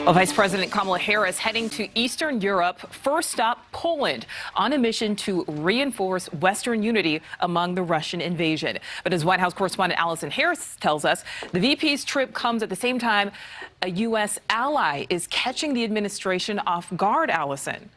Well, Vice President Kamala Harris heading to Eastern Europe, first stop Poland, on a mission to reinforce Western unity among the Russian invasion. But as White House correspondent Allison Harris tells us, the VP's trip comes at the same time a U.S. ally is catching the administration off guard, Allison.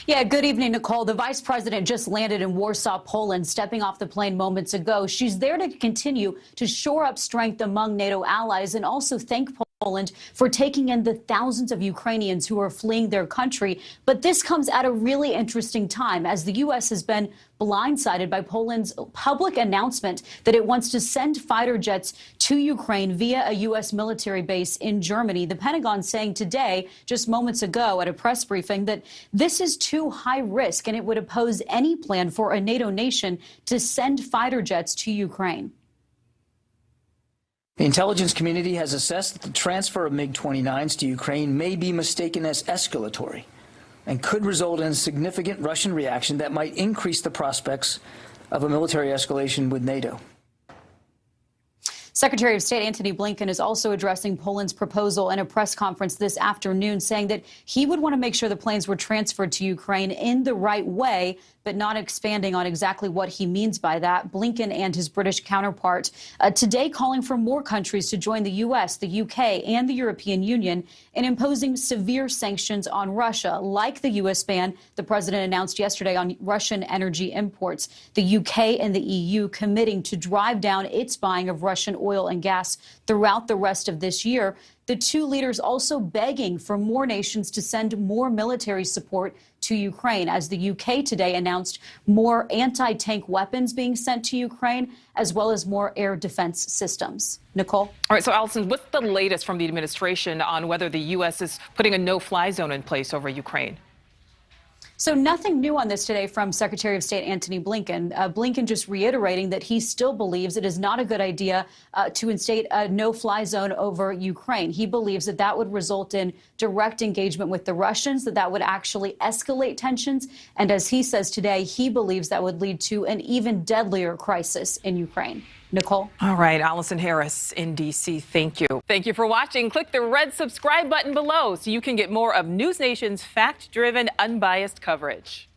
Yeah, good evening, Nicole. The vice president just landed in Warsaw, Poland, stepping off the plane moments ago. She's there to continue to shore up strength among NATO allies and also thank Poland for taking in the thousands of Ukrainians who are fleeing their country. But this comes at a really interesting time as the U.S. has been blindsided by Poland's public announcement that it wants to send fighter jets to Ukraine via a U.S. military base in Germany. The Pentagon saying today, just moments ago at a press briefing, that this is too high risk and it would oppose any plan for a NATO nation to send fighter jets to Ukraine. The intelligence community has assessed that the transfer of MiG-29s to Ukraine may be mistaken as escalatory and could result in a significant Russian reaction that might increase the prospects of a military escalation with NATO. Secretary of State Antony Blinken is also addressing Poland's proposal in a press conference this afternoon, saying that he would want to make sure the planes were transferred to Ukraine in the right way, but not expanding on exactly what he means by that. Blinken and his British counterpart today calling for more countries to join the U.S., the U.K. and the European Union in imposing severe sanctions on Russia, like the U.S. ban the president announced yesterday on Russian energy imports. The U.K. and the EU committing to drive down its buying of Russian oil and gas throughout the rest of this year. The two leaders also begging for more nations to send more military support to Ukraine, as the UK today announced more anti-tank weapons being sent to Ukraine, as well as more air defense systems. Nicole? All right, so Allison, what's the latest from the administration on whether the U.S. is putting a no-fly zone in place over Ukraine? So nothing new on this today from Secretary of State Antony Blinken. Blinken just reiterating that he still believes it is not a good idea to instate a no-fly zone over Ukraine. He believes that that would result in direct engagement with the Russians, that would actually escalate tensions. And as he says today, he believes that would lead to an even deadlier crisis in Ukraine. Nicole? All right, Allison Harris in D.C., thank you. Thank you for watching. Click the red subscribe button below so you can get more of NewsNation's fact-driven, unbiased coverage.